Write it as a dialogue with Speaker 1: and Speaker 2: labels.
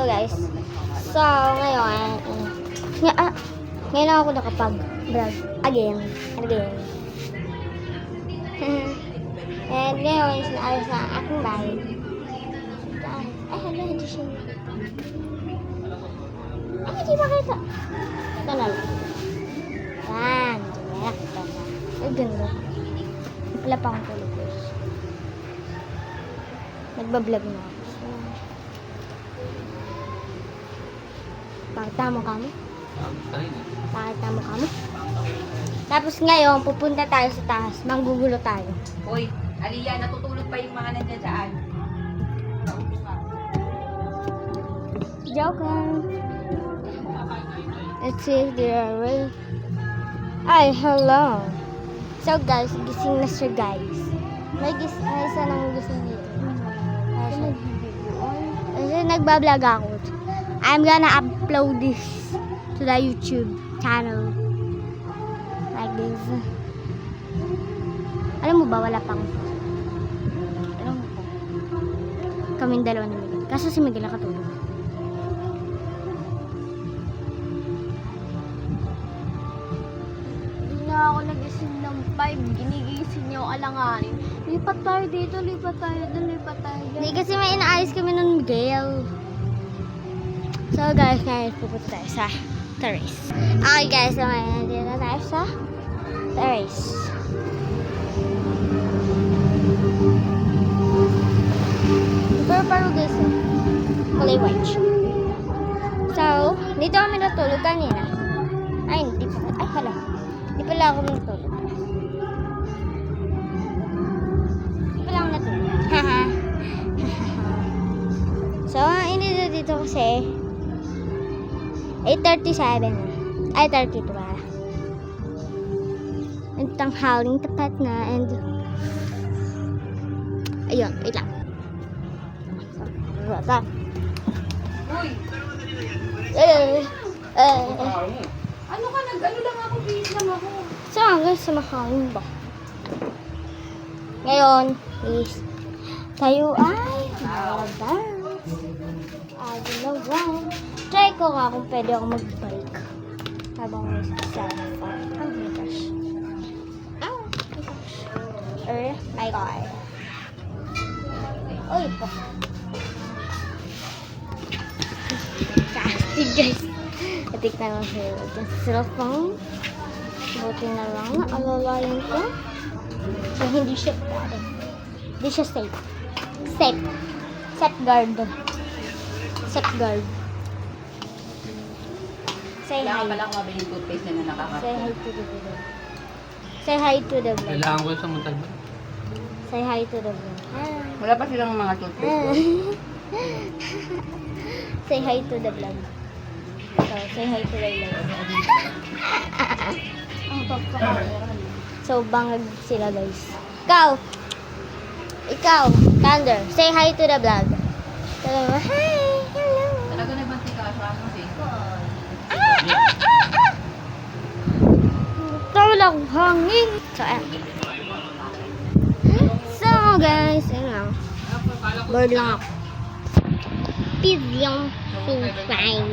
Speaker 1: guys. So, ngayon ako nakapag-vlog again and again. And ngayon, sinaayos na ang aking bahay. Ay, hala, hindi siya. Ay, hindi makita. Ito na lang. Yan, hindi nakita na. Ay, ganda. Wala pa akong tulog. Nagbablog na ako. Pakita mo kami? Pakita mo kami? Tapos ngayon, pupunta tayo sa taas. Manggugulo tayo.
Speaker 2: Hoy, Aliyah, natutulog pa yung mga nandiyan dyan.
Speaker 1: Joke lang. Let's see if they are ready. Ay, hello. So guys, gising na siya guys. May isa nang gising dito. Kasi nagbablog ako. I'm gonna upload this to the YouTube channel. Like this. Alam mo ba, wala pang. Alam mo po. Kaming dalawa ni Miguel. Kaso si Miguel nakatulog.
Speaker 3: Hindi na ako nagising ng 5. Ginigising niya yung alanganin. Lipat tayo dito, lipat tayo doon, lipat tayo dyan.
Speaker 1: Hindi kasi may inaayos kami nun Miguel. So guys, ngayon pupunta tayo sa terrace. Okay guys, so ngayon dito tayo sa terrace. Pero guys, kulay white siya. So, dito kami natulog kanina. Ay, hindi pa. Ay, hala. Hindi pala ako natulog. Hindi pala ako natulog. Haha. So, inito dito kasi 8:37. Ay, 32 ba? And tanghaling tapat na and ayun, wait lang. Rata.
Speaker 2: Hoy, ano ka ano lang ako, bihis lang ako.
Speaker 1: So, hanggang sa makain ba? Ngayon is tayo ay mag-dance. I don't know why. Try ko nga kung pwede ako mag-bike. Habang may sasama pa. Oh my gosh. Oh my gosh. Oh my god. Uy po. Kastig guys. Atik na lang sa'yo. Yung cellphone. Buti na lang. Alalayan ko. So, hindi siya hindi siya safe. Safe. Safeguard. Safeguard. Say
Speaker 2: Kailangan
Speaker 1: hi.
Speaker 2: pala akong mabiling toothpaste na nakakasya.
Speaker 1: Say hi to the vlog. Say hi to the vlog.
Speaker 4: Kailangan ko sa Montalban.
Speaker 1: Say hi to the vlog.
Speaker 2: Wala pa silang mga toothpaste.
Speaker 1: Say hi to the vlog. So, say hi to the vlog.
Speaker 2: Ang top sa camera.
Speaker 1: So, bangag sila guys. Ikaw, Thunder, say hi to the vlog. Sabi mo, hi, hello.
Speaker 2: Talaga nabanti ka, sa ano eh.
Speaker 1: Tawag hangin. So, ayan. So, guys, ayun lang. Bored lang ako. Peace yung so fine.